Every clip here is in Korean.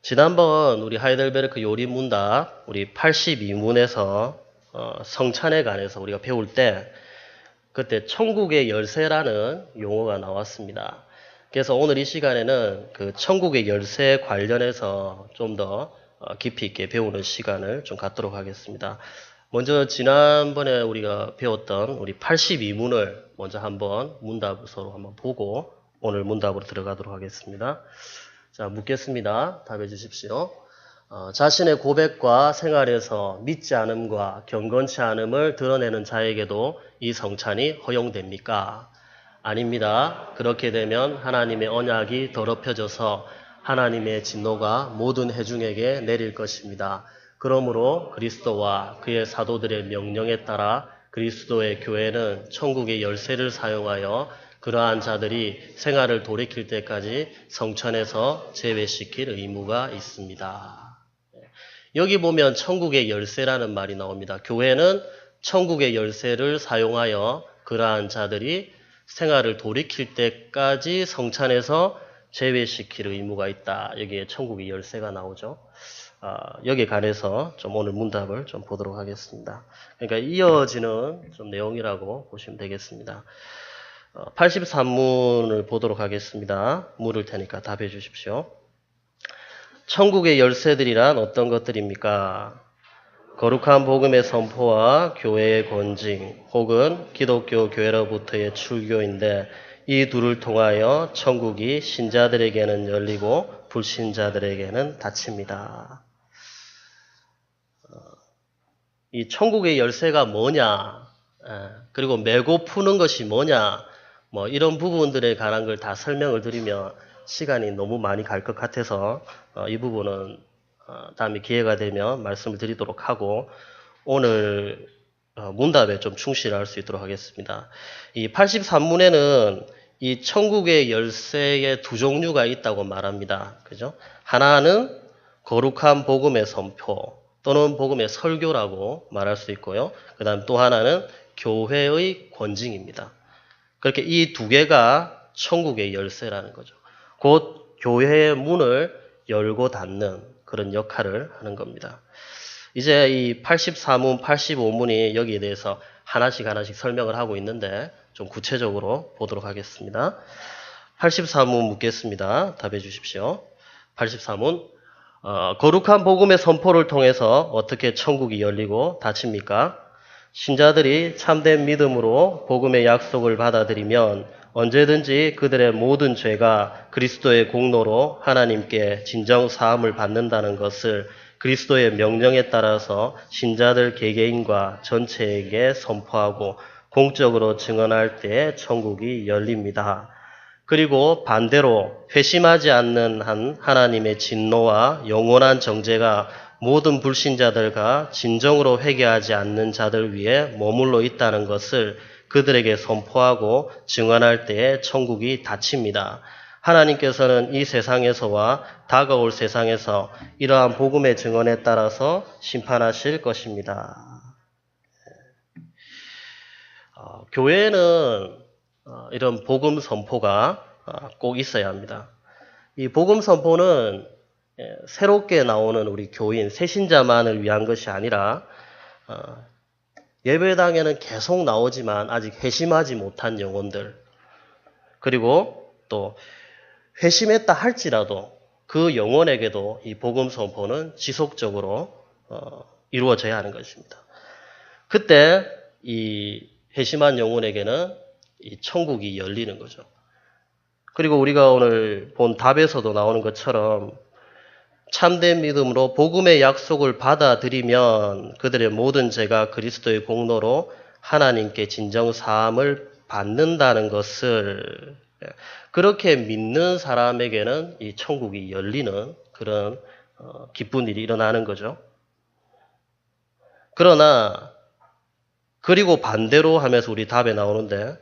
지난번 우리 하이델베르크 요리 문답 우리 82문에서 성찬에 관해서 우리가 배울 때 그때 천국의 열쇠라는 용어가 나왔습니다. 그래서 오늘 이 시간에는 그 천국의 열쇠 관련해서 좀 더 깊이 있게 배우는 시간을 좀 갖도록 하겠습니다. 먼저 지난번에 우리가 배웠던 우리 82문을 먼저 한번 문답서로 한번 보고 오늘 문답으로 들어가도록 하겠습니다. 자, 묻겠습니다. 답해 주십시오. 자신의 고백과 생활에서 믿지 않음과 경건치 않음을 드러내는 자에게도 이 성찬이 허용됩니까? 아닙니다. 그렇게 되면 하나님의 언약이 더럽혀져서 하나님의 진노가 모든 회중에게 내릴 것입니다. 그러므로 그리스도와 그의 사도들의 명령에 따라 그리스도의 교회는 천국의 열쇠를 사용하여 그러한 자들이 생활을 돌이킬 때까지 성찬에서 제외시킬 의무가 있습니다. 여기 보면 천국의 열쇠라는 말이 나옵니다. 교회는 천국의 열쇠를 사용하여 그러한 자들이 생활을 돌이킬 때까지 성찬에서 제외시킬 의무가 있다. 여기에 천국의 열쇠가 나오죠. 여기에 관해서 좀 오늘 문답을 좀 보도록 하겠습니다. 그러니까 이어지는 좀 내용이라고 보시면 되겠습니다. 83문을 보도록 하겠습니다. 물을 테니까 답해 주십시오. 천국의 열쇠들이란 어떤 것들입니까? 거룩한 복음의 선포와 교회의 권징 혹은 기독교 교회로부터의 출교인데 이 둘을 통하여 천국이 신자들에게는 열리고 불신자들에게는 닫힙니다. 이 천국의 열쇠가 뭐냐, 그리고 메고 푸는 것이 뭐냐, 이런 부분들에 관한 걸 다 설명을 드리면 시간이 너무 많이 갈 것 같아서 이 부분은 다음에 기회가 되면 말씀을 드리도록 하고 오늘 문답에 좀 충실할 수 있도록 하겠습니다. 이 83문에는 이 천국의 열쇠의 두 종류가 있다고 말합니다. 그죠? 하나는 거룩한 복음의 선포 또는 복음의 설교라고 말할 수 있고요. 그 다음 또 하나는 교회의 권징입니다. 그렇게 이 두 개가 천국의 열쇠라는 거죠. 곧 교회의 문을 열고 닫는 그런 역할을 하는 겁니다. 이제 이 84문, 85문이 여기에 대해서 하나씩 설명을 하고 있는데 좀 구체적으로 보도록 하겠습니다. 84문 묻겠습니다. 답해 주십시오. 84문 거룩한 복음의 선포를 통해서 어떻게 천국이 열리고 닫힙니까? 신자들이 참된 믿음으로 복음의 약속을 받아들이면 언제든지 그들의 모든 죄가 그리스도의 공로로 하나님께 진정 사함을 받는다는 것을 그리스도의 명령에 따라서 신자들 개개인과 전체에게 선포하고 공적으로 증언할 때 천국이 열립니다. 그리고 반대로 회심하지 않는 한 하나님의 진노와 영원한 정죄가 모든 불신자들과 진정으로 회개하지 않는 자들 위에 머물러 있다는 것을 그들에게 선포하고 증언할 때에 천국이 닫힙니다. 하나님께서는 이 세상에서와 다가올 세상에서 이러한 복음의 증언에 따라서 심판하실 것입니다. 교회는 이런 복음 선포가 꼭 있어야 합니다. 이 복음 선포는 새롭게 나오는 우리 교인, 새신자만을 위한 것이 아니라 예배당에는 계속 나오지만 아직 회심하지 못한 영혼들, 그리고 또 회심했다 할지라도 그 영혼에게도 이 복음 선포는 지속적으로 이루어져야 하는 것입니다. 그때 이 회심한 영혼에게는 이 천국이 열리는 거죠. 그리고 우리가 오늘 본 답에서도 나오는 것처럼 참된 믿음으로 복음의 약속을 받아들이면 그들의 모든 죄가 그리스도의 공로로 하나님께 진정 사함을 받는다는 것을 그렇게 믿는 사람에게는 이 천국이 열리는 그런 기쁜 일이 일어나는 거죠. 그러나 그리고 반대로 하면서 우리 답에 나오는데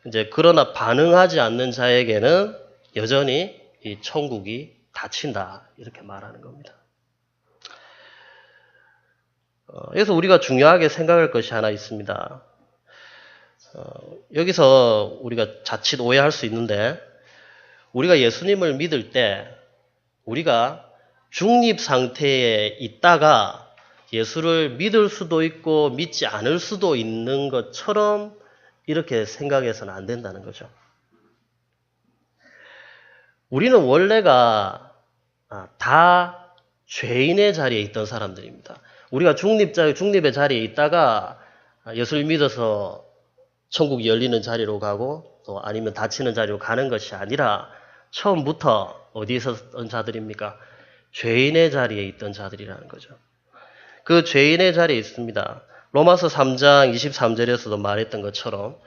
이제 그러나 반응하지 않는 자에게는 여전히 이 천국이 닫힌다 이렇게 말하는 겁니다. 그래서 우리가 중요하게 생각할 것이 하나 있습니다. 여기서 우리가 자칫 오해할 수 있는데 우리가 예수님을 믿을 때 우리가 중립 상태에 있다가 예수를 믿을 수도 있고 믿지 않을 수도 있는 것처럼 이렇게 생각해서는 안 된다는 거죠. 우리는 원래가 다 죄인의 자리에 있던 사람들입니다. 우리가 중립의 자리에 있다가 예수를 믿어서 천국이 열리는 자리로 가고 또 아니면 닫히는 자리로 가는 것이 아니라 처음부터 어디에 있었던 자들입니까? 죄인의 자리에 있던 자들이라는 거죠. 그 죄인의 자리에 있습니다. 로마서 3장 23절에서도 말했던 것처럼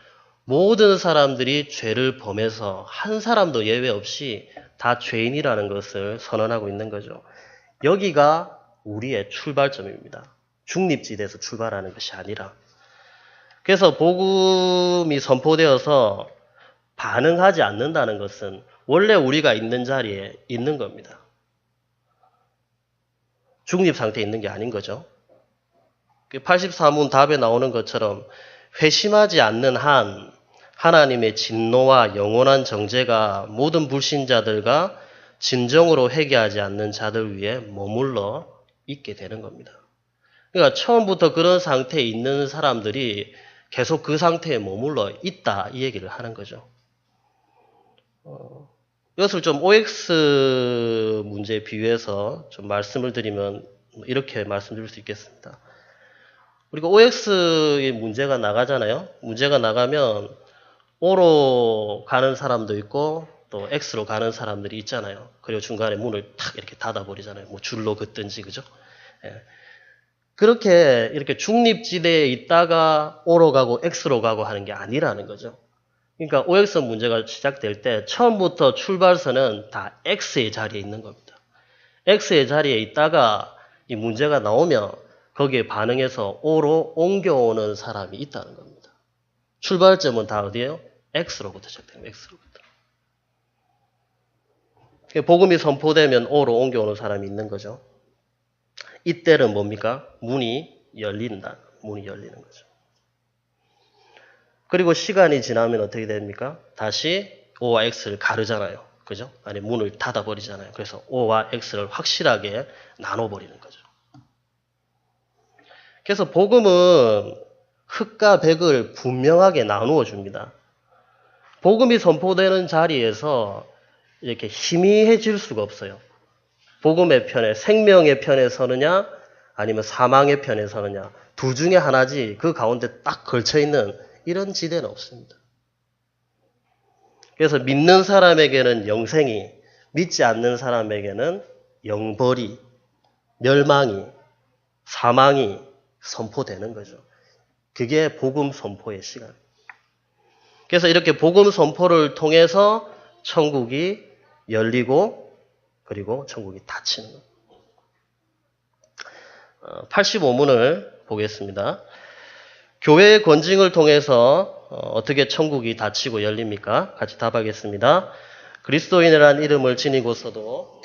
모든 사람들이 죄를 범해서 한 사람도 예외 없이 다 죄인이라는 것을 선언하고 있는 거죠. 여기가 우리의 출발점입니다. 중립지대에서 출발하는 것이 아니라. 그래서 복음이 선포되어서 반응하지 않는다는 것은 원래 우리가 있는 자리에 있는 겁니다. 중립 상태에 있는 게 아닌 거죠. 84문 답에 나오는 것처럼 회심하지 않는 한 하나님의 진노와 영원한 정죄가 모든 불신자들과 진정으로 회개하지 않는 자들 위에 머물러 있게 되는 겁니다. 그러니까 처음부터 그런 상태에 있는 사람들이 계속 그 상태에 머물러 있다 이 얘기를 하는 거죠. 이것을 좀 OX 문제에 비유해서 좀 말씀을 드리면 이렇게 말씀드릴 수 있겠습니다. 우리가 OX의 문제가 나가잖아요. 문제가 나가면 O로 가는 사람도 있고 또 X로 가는 사람들이 있잖아요. 그리고 중간에 문을 탁 이렇게 닫아버리잖아요. 뭐 줄로 긋든지 그죠? 예. 그렇게 이렇게 중립지대에 있다가 O로 가고 X로 가고 하는 게 아니라는 거죠. 그러니까 OX 문제가 시작될 때 처음부터 출발선은 다 X의 자리에 있는 겁니다. X의 자리에 있다가 이 문제가 나오면 거기에 반응해서 O로 옮겨오는 사람이 있다는 겁니다. 출발점은 다 어디예요? X로부터 시작됩니다. X로부터. 복음이 선포되면 O로 옮겨오는 사람이 있는 거죠. 이때는 뭡니까? 문이 열린다. 문이 열리는 거죠. 그리고 시간이 지나면 어떻게 됩니까? 다시 O와 X를 가르잖아요. 그죠? 아니, 문을 닫아버리잖아요. 그래서 O와 X를 확실하게 나눠버리는 거죠. 그래서 복음은 흑과 백을 분명하게 나누어 줍니다. 복음이 선포되는 자리에서 이렇게 희미해질 수가 없어요. 복음의 편에, 생명의 편에 서느냐, 아니면 사망의 편에 서느냐, 둘 중에 하나지 그 가운데 딱 걸쳐있는 이런 지대는 없습니다. 그래서 믿는 사람에게는 영생이, 믿지 않는 사람에게는 영벌이, 멸망이, 사망이 선포되는 거죠. 그게 복음 선포의 시간. 그래서 이렇게 복음 선포를 통해서 천국이 열리고 그리고 천국이 닫히는 겁니다. 85문을 보겠습니다. 교회의 권징을 통해서 어떻게 천국이 닫히고 열립니까? 같이 답하겠습니다. 그리스도인이라는 이름을 지니고서도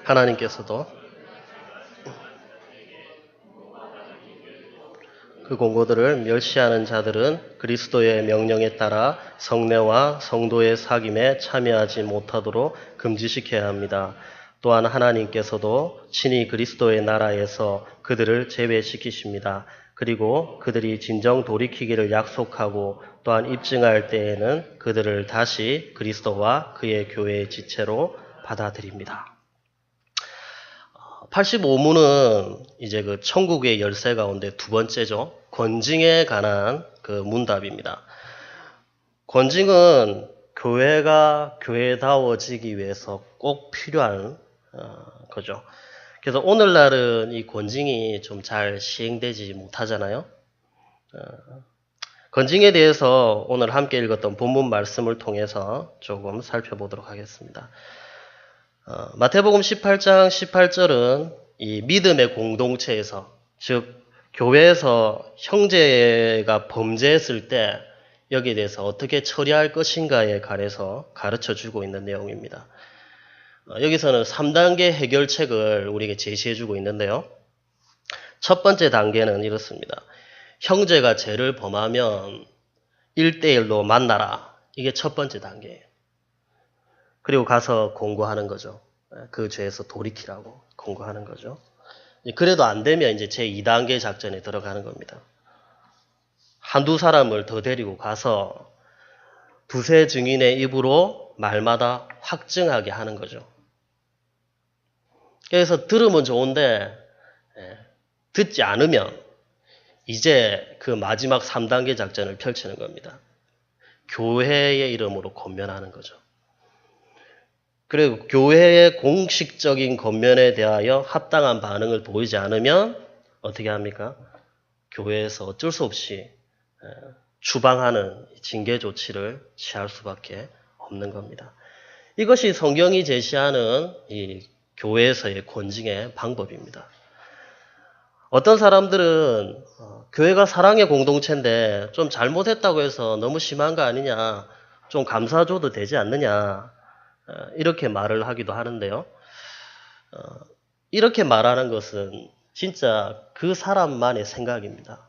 하나님께서도 그 공고들을 멸시하는 자들은 그리스도의 명령에 따라 성례와 성도의 사귐에 참여하지 못하도록 금지시켜야 합니다. 또한 하나님께서도 친히 그리스도의 나라에서 그들을 제외시키십니다. 그리고 그들이 진정 돌이키기를 약속하고 또한 입증할 때에는 그들을 다시 그리스도와 그의 교회의 지체로 받아들입니다. 85문은 이제 그 천국의 열쇠 가운데 두 번째죠. 권징에 관한 그 문답입니다. 권징은 교회가 교회다워지기 위해서 꼭 필요한 거죠. 그래서 오늘날은 이 권징이 좀 잘 시행되지 못하잖아요. 권징에 대해서 오늘 함께 읽었던 본문 말씀을 통해서 조금 살펴보도록 하겠습니다. 마태복음 18장 18절은 이 믿음의 공동체에서, 즉 교회에서 형제가 범죄했을 때 여기에 대해서 어떻게 처리할 것인가에 관해서 가르쳐 주고 있는 내용입니다. 여기서는 3단계 해결책을 우리에게 제시해주고 있는데요. 첫 번째 단계는 이렇습니다. 형제가 죄를 범하면 1대1로 만나라. 이게 첫 번째 단계예요. 그리고 가서 공고하는 거죠. 그 죄에서 돌이키라고 공고하는 거죠. 그래도 안 되면 이제 제2단계 작전에 들어가는 겁니다. 한두 사람을 더 데리고 가서 두세 증인의 입으로 말마다 확증하게 하는 거죠. 그래서 들으면 좋은데 듣지 않으면 이제 그 마지막 3단계 작전을 펼치는 겁니다. 교회의 이름으로 권면하는 거죠. 그리고 교회의 공식적인 권면에 대하여 합당한 반응을 보이지 않으면 어떻게 합니까? 교회에서 어쩔 수 없이 추방하는 징계 조치를 취할 수밖에 없는 겁니다. 이것이 성경이 제시하는 이 교회에서의 권징의 방법입니다. 어떤 사람들은 교회가 사랑의 공동체인데 좀 잘못했다고 해서 너무 심한 거 아니냐, 좀 감사줘도 되지 않느냐, 이렇게 말을 하기도 하는데요. 이렇게 말하는 것은 진짜 그 사람만의 생각입니다.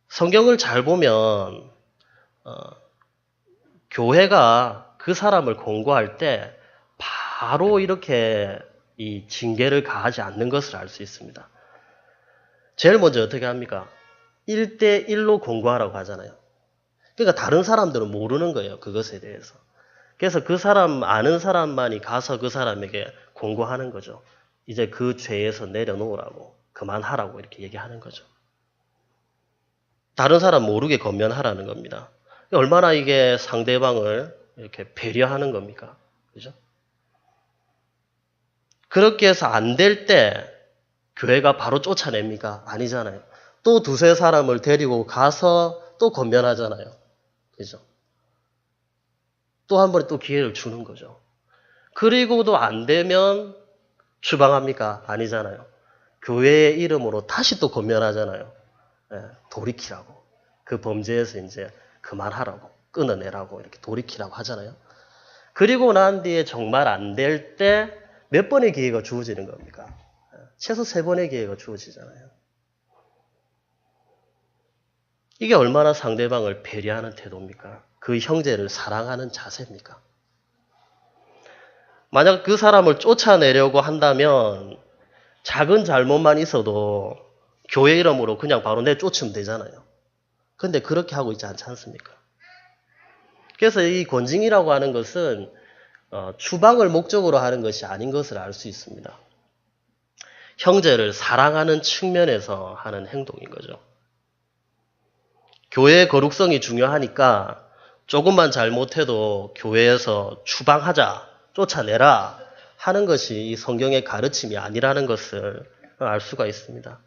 성경을 잘 보면 교회가 그 사람을 공고할 때 바로 이렇게 이 징계를 가하지 않는 것을 알 수 있습니다. 제일 먼저 어떻게 합니까? 1대1로 공고하라고 하잖아요. 그러니까 다른 사람들은 모르는 거예요. 그것에 대해서. 그래서 그 사람, 아는 사람만이 가서 그 사람에게 공고하는 거죠. 이제 그 죄에서 내려놓으라고, 그만하라고 이렇게 얘기하는 거죠. 다른 사람 모르게 권면하라는 겁니다. 얼마나 이게 상대방을 이렇게 배려하는 겁니까? 그죠? 그렇게 해서 안 될 때 교회가 바로 쫓아냅니까? 아니잖아요. 또 두세 사람을 데리고 가서 또 권면하잖아요. 그죠? 또 한 번에 또 기회를 주는 거죠. 그리고도 안 되면 추방합니까? 아니잖아요. 교회의 이름으로 다시 또 권면하잖아요. 돌이키라고. 그 범죄에서 이제 그만하라고, 끊어내라고, 이렇게 돌이키라고 하잖아요. 그리고 난 뒤에 정말 안 될 때 몇 번의 기회가 주어지는 겁니까? 최소 3번의 기회가 주어지잖아요. 이게 얼마나 상대방을 배려하는 태도입니까? 그 형제를 사랑하는 자세입니까? 만약 그 사람을 쫓아내려고 한다면 작은 잘못만 있어도 교회 이름으로 그냥 바로 내쫓으면 되잖아요. 근데 그렇게 하고 있지 않지 않습니까? 그래서 이 권징이라고 하는 것은 추방을 목적으로 하는 것이 아닌 것을 알 수 있습니다. 형제를 사랑하는 측면에서 하는 행동인 거죠. 교회의 거룩성이 중요하니까 조금만 잘못해도 교회에서 추방하자, 쫓아내라 하는 것이 이 성경의 가르침이 아니라는 것을 알 수가 있습니다.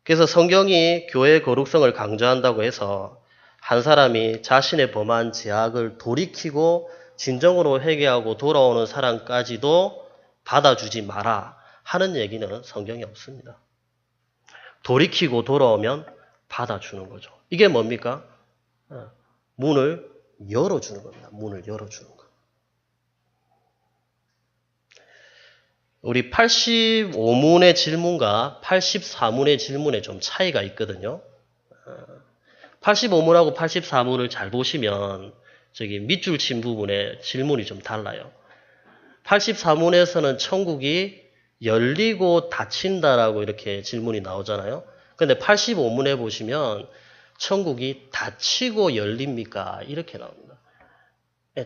그래서 성경이 교회의 거룩성을 강조한다고 해서 한 사람이 자신의 범한 죄악을 돌이키고 진정으로 회개하고 돌아오는 사람까지도 받아주지 마라 하는 얘기는 성경에 없습니다. 돌이키고 돌아오면 받아주는 거죠. 이게 뭡니까? 문을 열어주는 겁니다. 문을 열어주는 것. 우리 85문의 질문과 84문의 질문에 좀 차이가 있거든요. 85문하고 84문을 잘 보시면 저기 밑줄 친 부분에 질문이 좀 달라요. 84문에서는 천국이 열리고 닫힌다라고 이렇게 질문이 나오잖아요. 근데 85문에 보시면 천국이 닫히고 열립니까? 이렇게 나옵니다.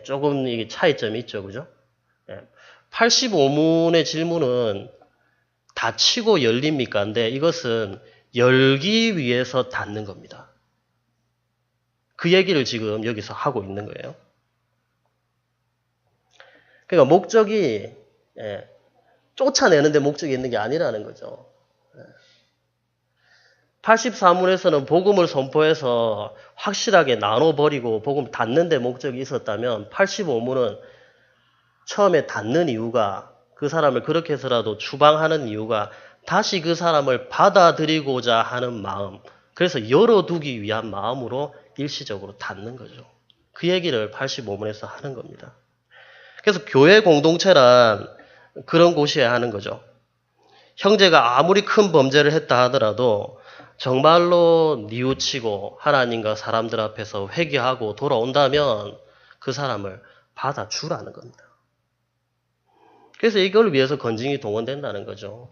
조금 이게 차이점이 있죠. 그죠? 85문의 질문은 닫히고 열립니까? 근데 이것은 열기 위해서 닫는 겁니다. 그 얘기를 지금 여기서 하고 있는 거예요. 그러니까 목적이 쫓아내는 데 목적이 있는 게 아니라는 거죠. 84문에서는 복음을 선포해서 확실하게 나눠버리고 복음 닫는 데 목적이 있었다면 85문은 처음에 닫는 이유가 그 사람을 그렇게 해서라도 추방하는 이유가 다시 그 사람을 받아들이고자 하는 마음, 그래서 열어두기 위한 마음으로 일시적으로 닫는 거죠. 그 얘기를 85문에서 하는 겁니다. 그래서 교회 공동체란 그런 곳이어야 하는 거죠. 형제가 아무리 큰 범죄를 했다 하더라도 정말로 뉘우치고 하나님과 사람들 앞에서 회개하고 돌아온다면 그 사람을 받아주라는 겁니다. 그래서 이걸 위해서 건징이 동원된다는 거죠.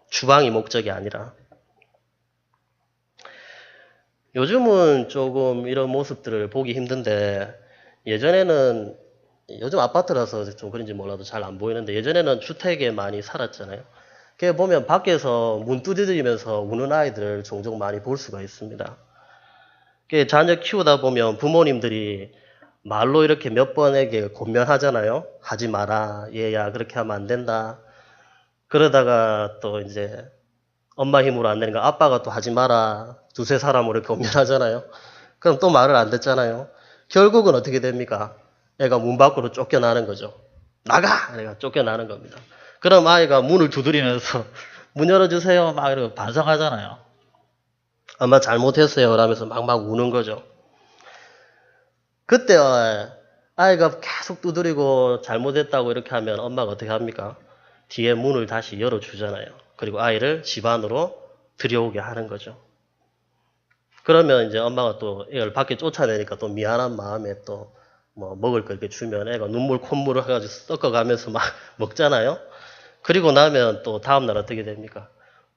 추방이 목적이 아니라. 요즘은 조금 이런 모습들을 보기 힘든데 예전에는 요즘 아파트라서 좀 그런지 몰라도 잘 안 보이는데 예전에는 주택에 많이 살았잖아요. 그게 보면 밖에서 문 두드리면서 우는 아이들을 종종 많이 볼 수가 있습니다. 그게 자녀 키우다 보면 부모님들이 말로 이렇게 몇 번에게 권면하잖아요. 하지 마라. 얘야 그렇게 하면 안 된다. 그러다가 또 이제 엄마 힘으로 안 되니까 아빠가 또 하지 마라. 두세 사람으로 이렇게 권면하잖아요. 그럼 또 말을 안 듣잖아요. 결국은 어떻게 됩니까? 애가 문 밖으로 쫓겨나는 거죠. 나가! 애가 쫓겨나는 겁니다. 그럼 아이가 문을 두드리면서 문 열어주세요. 막 이러고 반성하잖아요. 엄마 잘못했어요. 라면서 막 우는 거죠. 그때 아이가 계속 두드리고 잘못했다고 이렇게 하면 엄마가 어떻게 합니까? 뒤에 문을 다시 열어주잖아요. 그리고 아이를 집 안으로 들여오게 하는 거죠. 그러면 이제 엄마가 또 애를 밖에 쫓아내니까 또 미안한 마음에 또 뭐 먹을 거 이렇게 주면 애가 눈물 콧물을 해가지고 섞어가면서 막 먹잖아요. 그리고 나면 또 다음날 어떻게 됩니까?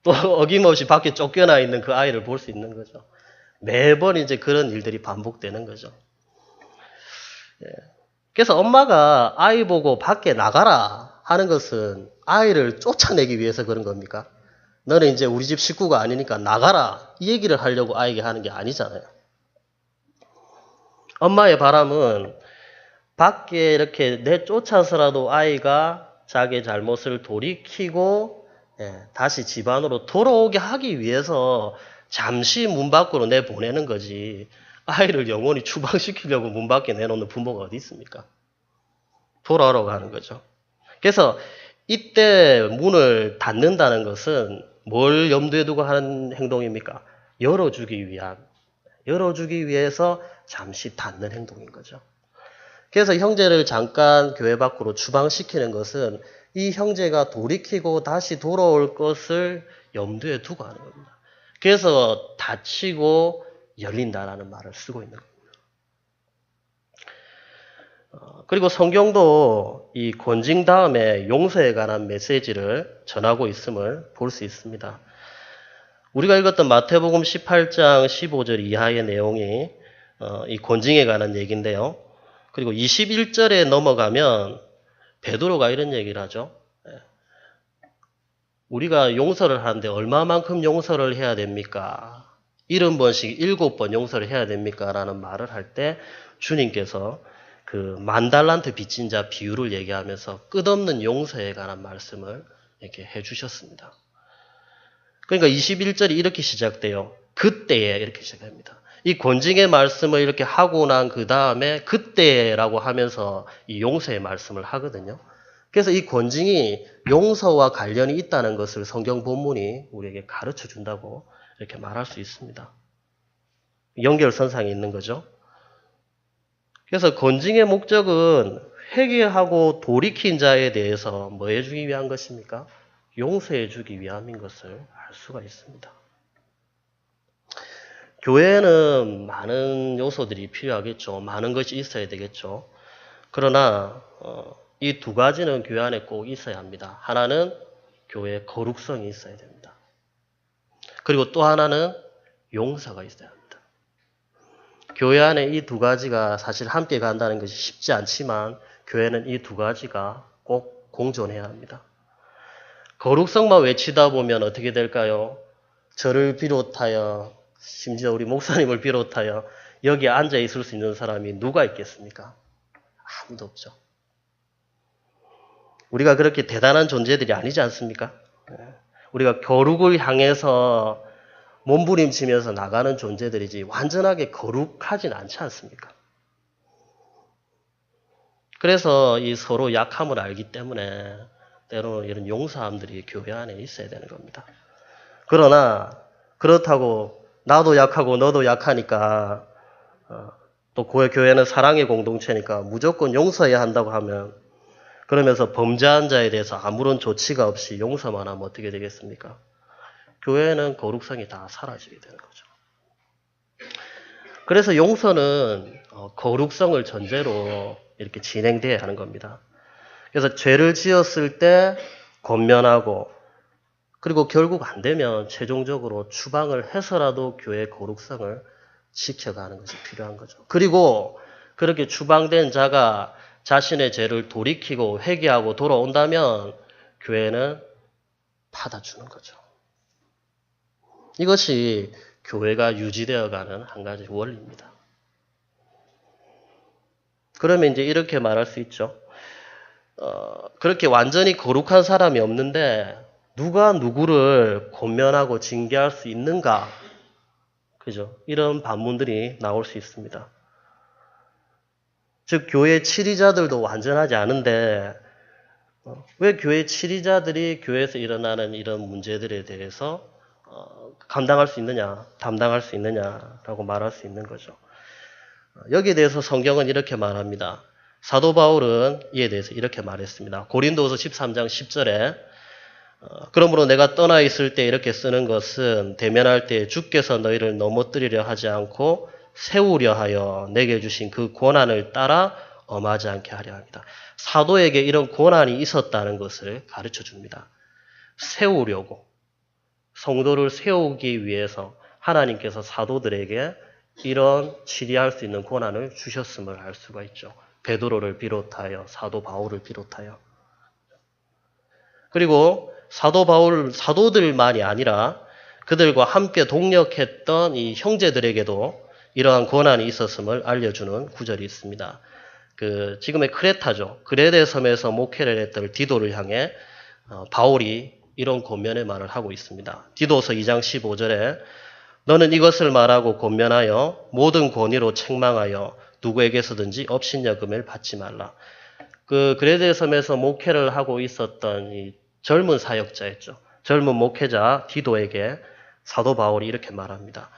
또 어김없이 밖에 쫓겨나 있는 그 아이를 볼 수 있는 거죠. 매번 이제 그런 일들이 반복되는 거죠. 그래서 엄마가 아이 보고 밖에 나가라 하는 것은 아이를 쫓아내기 위해서 그런 겁니까? 너는 이제 우리 집 식구가 아니니까 나가라 이 얘기를 하려고 아이에게 하는 게 아니잖아요. 엄마의 바람은 밖에 이렇게 내쫓아서라도 아이가 자기의 잘못을 돌이키고 다시 집 안으로 돌아오게 하기 위해서 잠시 문 밖으로 내보내는 거지. 아이를 영원히 추방시키려고 문 밖에 내놓는 부모가 어디 있습니까? 돌아오라고 하는 거죠. 그래서 이때 문을 닫는다는 것은 뭘 염두에 두고 하는 행동입니까? 열어주기 위해서 잠시 닫는 행동인 거죠. 그래서 형제를 잠깐 교회 밖으로 추방시키는 것은 이 형제가 돌이키고 다시 돌아올 것을 염두에 두고 하는 겁니다. 그래서 닫히고 열린다라는 말을 쓰고 있는 겁니다. 그리고 성경도 이 권징 다음에 용서에 관한 메시지를 전하고 있음을 볼 수 있습니다. 우리가 읽었던 마태복음 18장 15절 이하의 내용이 이 권징에 관한 얘기인데요. 그리고 21절에 넘어가면 베드로가 이런 얘기를 하죠. 우리가 용서를 하는데 얼마만큼 용서를 해야 됩니까? 70번씩 7번 용서를 해야 됩니까? 라는 말을 할 때 주님께서 그 10,000달란트 빚진 자 비유를 얘기하면서 끝없는 용서에 관한 말씀을 이렇게 해주셨습니다. 그러니까 21절이 이렇게 시작돼요. 그때에 이렇게 시작합니다. 이 권징의 말씀을 이렇게 하고 난 그 다음에 그때라고 하면서 이 용서의 말씀을 하거든요. 그래서 이 권징이 용서와 관련이 있다는 것을 성경 본문이 우리에게 가르쳐 준다고 이렇게 말할 수 있습니다. 연결선상에 있는 거죠. 그래서 권징의 목적은 회개하고 돌이킨 자에 대해서 뭐 해주기 위한 것입니까? 용서해 주기 위함인 것을 알 수가 있습니다. 교회에는 많은 요소들이 필요하겠죠. 많은 것이 있어야 되겠죠. 그러나 이 두 가지는 교회 안에 꼭 있어야 합니다. 하나는 교회의 거룩성이 있어야 됩니다. 그리고 또 하나는 용서가 있어야 합니다. 교회 안에 이 두 가지가 사실 함께 간다는 것이 쉽지 않지만 교회는 이 두 가지가 꼭 공존해야 합니다. 거룩성만 외치다 보면 어떻게 될까요? 저를 비롯하여 심지어 우리 목사님을 비롯하여 여기에 앉아 있을 수 있는 사람이 누가 있겠습니까? 아무도 없죠. 우리가 그렇게 대단한 존재들이 아니지 않습니까? 우리가 거룩을 향해서 몸부림치면서 나가는 존재들이지 완전하게 거룩하진 않지 않습니까? 그래서 이 서로 약함을 알기 때문에 때로는 이런 용서함들이 교회 안에 있어야 되는 겁니다. 그러나 그렇다고 나도 약하고 너도 약하니까 또 교회는 사랑의 공동체니까 무조건 용서해야 한다고 하면 그러면서 범죄한 자에 대해서 아무런 조치가 없이 용서만 하면 어떻게 되겠습니까? 교회는 거룩성이 다 사라지게 되는 거죠. 그래서 용서는 거룩성을 전제로 이렇게 진행돼야 하는 겁니다. 그래서 죄를 지었을 때 권면하고 그리고 결국 안 되면 최종적으로 추방을 해서라도 교회의 거룩성을 지켜가는 것이 필요한 거죠. 그리고 그렇게 추방된 자가 자신의 죄를 돌이키고 회개하고 돌아온다면 교회는 받아주는 거죠. 이것이 교회가 유지되어가는 한 가지 원리입니다. 그러면 이제 이렇게 말할 수 있죠. 그렇게 완전히 거룩한 사람이 없는데 누가 누구를 권면하고 징계할 수 있는가? 그죠? 이런 반문들이 나올 수 있습니다. 즉 교회 치리자들도 완전하지 않은데 왜 교회 치리자들이 교회에서 일어나는 이런 문제들에 대해서 감당할 수 있느냐, 담당할 수 있느냐라고 말할 수 있는 거죠. 여기에 대해서 성경은 이렇게 말합니다. 사도 바울은 이에 대해서 이렇게 말했습니다. 고린도후서 13장 10절에 그러므로 내가 떠나 있을 때 이렇게 쓰는 것은 대면할 때 주께서 너희를 넘어뜨리려 하지 않고 세우려 하여 내게 주신 그 권한을 따라 엄하지 않게 하려 합니다. 사도에게 이런 권한이 있었다는 것을 가르쳐 줍니다. 세우려고 성도를 세우기 위해서 하나님께서 사도들에게 이런 치리할 수 있는 권한을 주셨음을 알 수가 있죠. 베드로를 비롯하여 사도 바울을 비롯하여 그리고 사도들만이 아니라 그들과 함께 동역했던 이 형제들에게도 이러한 권한이 있었음을 알려주는 구절이 있습니다. 지금의 크레타죠. 그레데 섬에서 목회를 했던 디도를 향해 바울이 이런 권면의 말을 하고 있습니다. 디도서 2장 15절에 너는 이것을 말하고 권면하여 모든 권위로 책망하여 누구에게서든지 업신여금을 받지 말라. 그레데 섬에서 목회를 하고 있었던 이 젊은 사역자였죠. 젊은 목회자 디도에게 사도 바울이 이렇게 말합니다.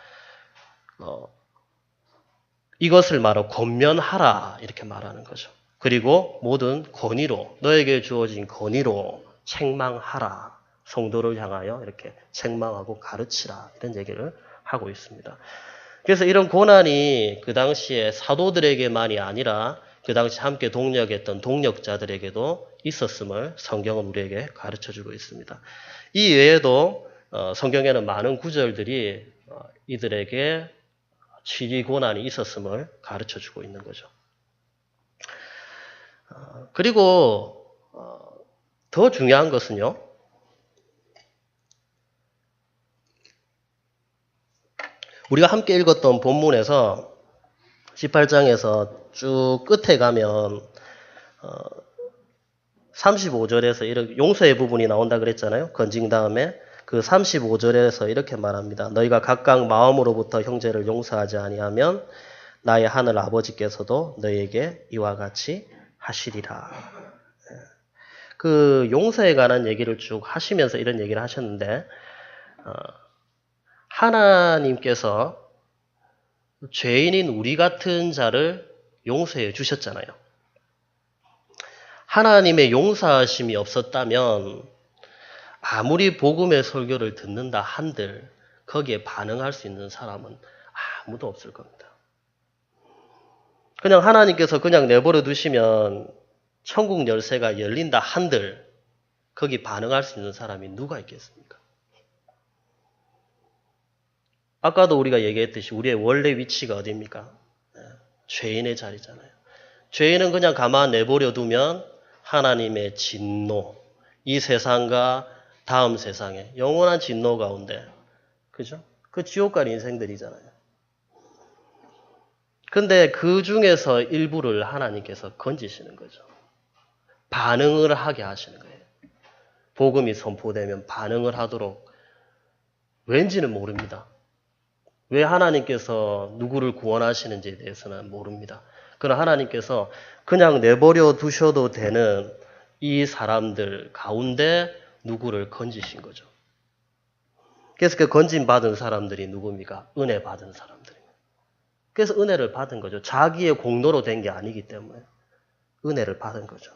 이것을 말하고 권면하라 이렇게 말하는 거죠. 그리고 모든 권위로 너에게 주어진 권위로 책망하라. 성도를 향하여 이렇게 책망하고 가르치라 이런 얘기를 하고 있습니다. 그래서 이런 권한이 그 당시에 사도들에게만이 아니라 그 당시 함께 동역했던 동역자들에게도 있었음을 성경은 우리에게 가르쳐주고 있습니다. 이 외에도 성경에는 많은 구절들이 이들에게 치리 권한이 있었음을 가르쳐주고 있는 거죠. 그리고 더 중요한 것은요. 우리가 함께 읽었던 본문에서 18장에서 쭉 끝에 가면 35절에서 이렇게 용서의 부분이 나온다 그랬잖아요. 건징 다음에 그 35절에서 이렇게 말합니다. 너희가 각각 마음으로부터 형제를 용서하지 아니하면 나의 하늘 아버지께서도 너희에게 이와 같이 하시리라. 그 용서에 관한 얘기를 쭉 하시면서 이런 얘기를 하셨는데 하나님께서 죄인인 우리 같은 자를 용서해 주셨잖아요. 하나님의 용서하심이 없었다면 아무리 복음의 설교를 듣는다 한들 거기에 반응할 수 있는 사람은 아무도 없을 겁니다. 그냥 하나님께서 그냥 내버려 두시면 천국 열쇠가 열린다 한들 거기 반응할 수 있는 사람이 누가 있겠습니까? 아까도 우리가 얘기했듯이 우리의 원래 위치가 어디입니까? 죄인의 자리잖아요. 죄인은 그냥 가만 내버려 두면 하나님의 진노, 이 세상과 다음 세상에 영원한 진노 가운데, 그죠? 그 지옥 갈 인생들이잖아요. 근데 그 중에서 일부를 하나님께서 건지시는 거죠. 반응을 하게 하시는 거예요. 복음이 선포되면 반응을 하도록 왠지는 모릅니다. 왜 하나님께서 누구를 구원하시는지에 대해서는 모릅니다. 그러나 하나님께서 그냥 내버려 두셔도 되는 이 사람들 가운데 누구를 건지신 거죠. 그래서 그 건진 받은 사람들이 누굽니까? 은혜 받은 사람들입니다. 그래서 은혜를 받은 거죠. 자기의 공로로 된 게 아니기 때문에 은혜를 받은 거죠.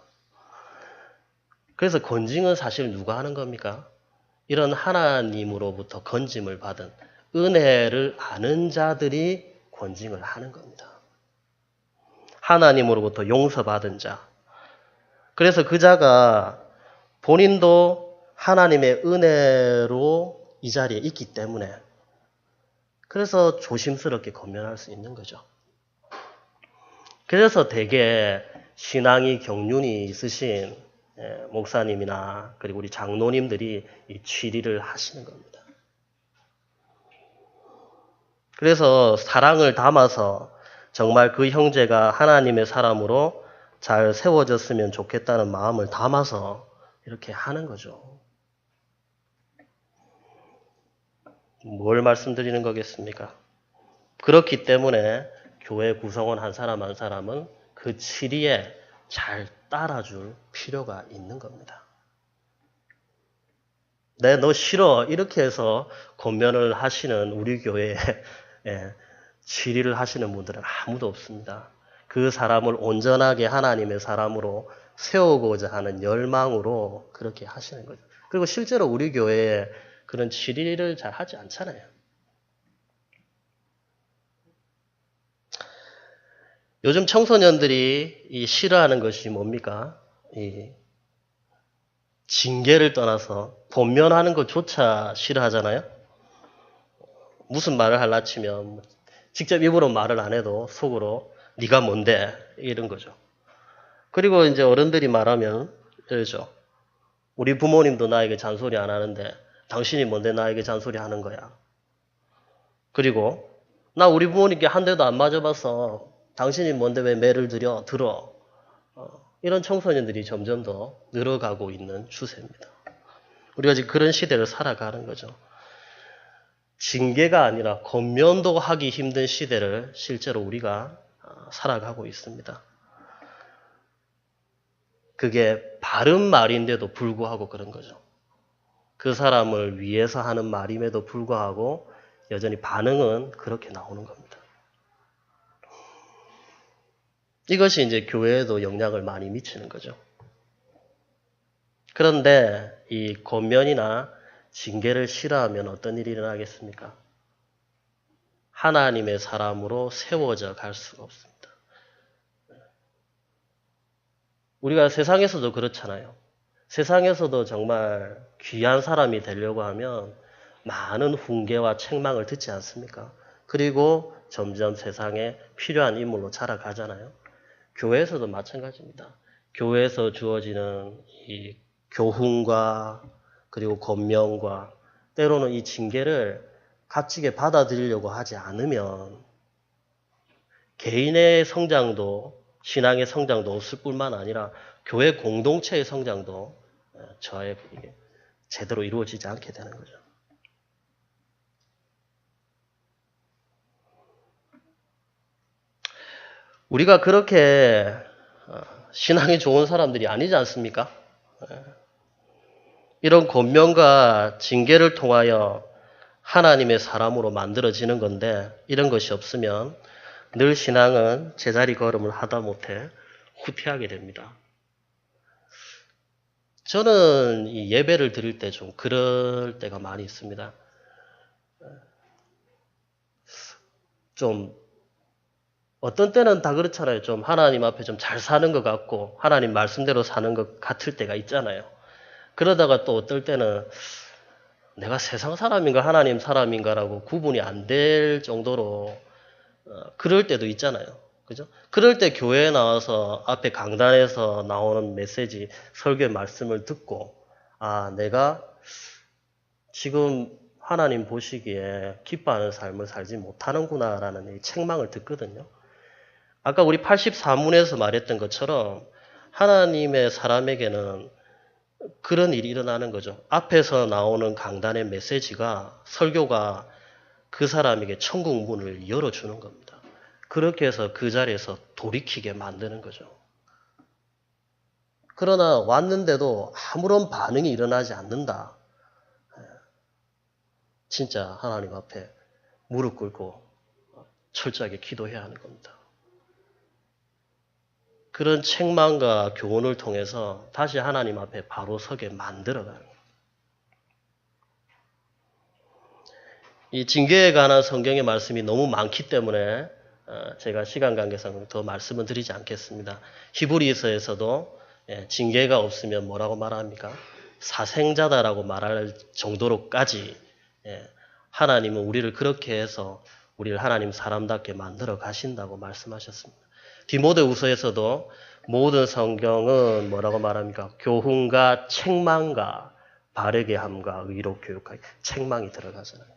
그래서 건징은 사실 누가 하는 겁니까? 이런 하나님으로부터 건짐을 받은 은혜를 아는 자들이 건징을 하는 겁니다. 하나님으로부터 용서받은 자. 그래서 그 자가 본인도 하나님의 은혜로 이 자리에 있기 때문에 그래서 조심스럽게 권면할 수 있는 거죠. 그래서 대개 신앙이 경륜이 있으신 목사님이나 그리고 우리 장로님들이 이 취리를 하시는 겁니다. 그래서 사랑을 담아서 정말 그 형제가 하나님의 사람으로 잘 세워졌으면 좋겠다는 마음을 담아서 이렇게 하는 거죠. 뭘 말씀드리는 거겠습니까? 그렇기 때문에 교회 구성원 한 사람 한 사람은 그 치리에 잘 따라줄 필요가 있는 겁니다. 네, 너 싫어. 이렇게 해서 권면을 하시는 우리 교회에 치리를 하시는 분들은 아무도 없습니다. 그 사람을 온전하게 하나님의 사람으로 세우고자 하는 열망으로 그렇게 하시는 거죠. 그리고 실제로 우리 교회에 그런 치리를 잘 하지 않잖아요. 요즘 청소년들이 싫어하는 것이 뭡니까? 징계를 떠나서 권면하는 것조차 싫어하잖아요. 무슨 말을 하려 치면 직접 입으로 말을 안 해도 속으로 네가 뭔데 이런 거죠. 그리고 이제 어른들이 말하면 이러죠. 우리 부모님도 나에게 잔소리 안 하는데 당신이 뭔데 나에게 잔소리 하는 거야. 그리고 나 우리 부모님께 한 대도 안 맞아봐서 당신이 뭔데 왜 매를 들어? 이런 청소년들이 점점 더 늘어가고 있는 추세입니다. 우리가 지금 그런 시대를 살아가는 거죠. 징계가 아니라 권면도 하기 힘든 시대를 실제로 우리가 살아가고 있습니다. 그게 바른 말인데도 불구하고 그런 거죠. 그 사람을 위해서 하는 말임에도 불구하고 여전히 반응은 그렇게 나오는 겁니다. 이것이 이제 교회에도 영향을 많이 미치는 거죠. 그런데 이 권면이나 징계를 싫어하면 어떤 일이 일어나겠습니까? 하나님의 사람으로 세워져 갈 수가 없습니다. 우리가 세상에서도 그렇잖아요. 세상에서도 정말 귀한 사람이 되려고 하면 많은 훈계와 책망을 듣지 않습니까? 그리고 점점 세상에 필요한 인물로 자라가잖아요. 교회에서도 마찬가지입니다. 교회에서 주어지는 이 교훈과 그리고 권면과 때로는 이 징계를 값지게 받아들이려고 하지 않으면 개인의 성장도 신앙의 성장도 없을 뿐만 아니라 교회 공동체의 성장도 저의 제대로 이루어지지 않게 되는 거죠. 우리가 그렇게 신앙이 좋은 사람들이 아니지 않습니까? 이런 권면과 징계를 통하여 하나님의 사람으로 만들어지는 건데 이런 것이 없으면 늘 신앙은 제자리 걸음을 하다 못해 후퇴하게 됩니다. 저는 이 예배를 드릴 때 좀 그럴 때가 많이 있습니다. 좀 어떤 때는 다 그렇잖아요. 좀 하나님 앞에 좀 잘 사는 것 같고 하나님 말씀대로 사는 것 같을 때가 있잖아요. 그러다가 또 어떨 때는 내가 세상 사람인가 하나님 사람인가라고 구분이 안 될 정도로 그럴 때도 있잖아요. 그죠? 그럴 때 교회에 나와서 앞에 강단에서 나오는 메시지, 설교의 말씀을 듣고 아, 내가 지금 하나님 보시기에 기뻐하는 삶을 살지 못하는구나라는 이 책망을 듣거든요. 아까 우리 84문에서 말했던 것처럼 하나님의 사람에게는 그런 일이 일어나는 거죠. 앞에서 나오는 강단의 메시지가 설교가 그 사람에게 천국 문을 열어주는 겁니다. 그렇게 해서 그 자리에서 돌이키게 만드는 거죠. 그러나 왔는데도 아무런 반응이 일어나지 않는다. 진짜 하나님 앞에 무릎 꿇고 철저하게 기도해야 하는 겁니다. 그런 책망과 교훈을 통해서 다시 하나님 앞에 바로 서게 만들어가는 거예요. 이 징계에 관한 성경의 말씀이 너무 많기 때문에 제가 시간 관계상 더 말씀은 드리지 않겠습니다. 히브리서에서도 징계가 없으면 뭐라고 말합니까? 사생자다라고 말할 정도로까지 하나님은 우리를 그렇게 해서 우리를 하나님 사람답게 만들어 가신다고 말씀하셨습니다. 디모데후서에서도 모든 성경은 뭐라고 말합니까? 교훈과 책망과 바르게 함과 의로 교육하기. 책망이 들어가잖아요.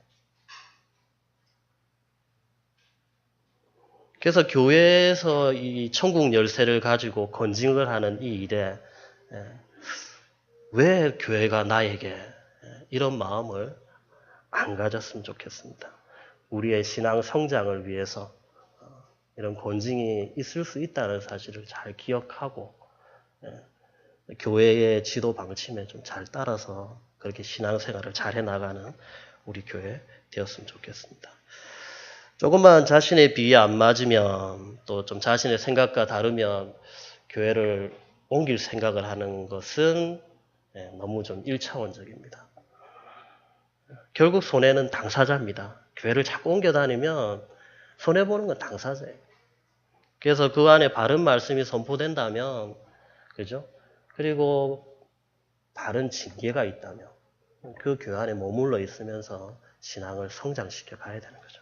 그래서 교회에서 이 천국 열쇠를 가지고 건징을 하는 이 일에 왜 교회가 나에게 이런 마음을 안 가졌으면 좋겠습니다. 우리의 신앙 성장을 위해서 이런 권징이 있을 수 있다는 사실을 잘 기억하고 교회의 지도 방침에 좀 잘 따라서 그렇게 신앙생활을 잘 해나가는 우리 교회 되었으면 좋겠습니다. 조금만 자신의 비에 안 맞으면 또 좀 자신의 생각과 다르면 교회를 옮길 생각을 하는 것은 너무 좀 1차원적입니다. 결국 손해는 당사자입니다. 교회를 자꾸 옮겨 다니면 손해보는 건 당사자예요. 그래서 그 안에 바른 말씀이 선포된다면, 그죠? 그리고 바른 징계가 있다면, 그 교회 안에 머물러 있으면서 신앙을 성장시켜 가야 되는 거죠.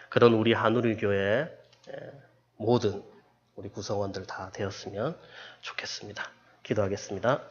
그런 우리 한우리교회 모든 우리 구성원들 다 되었으면 좋겠습니다. 기도하겠습니다.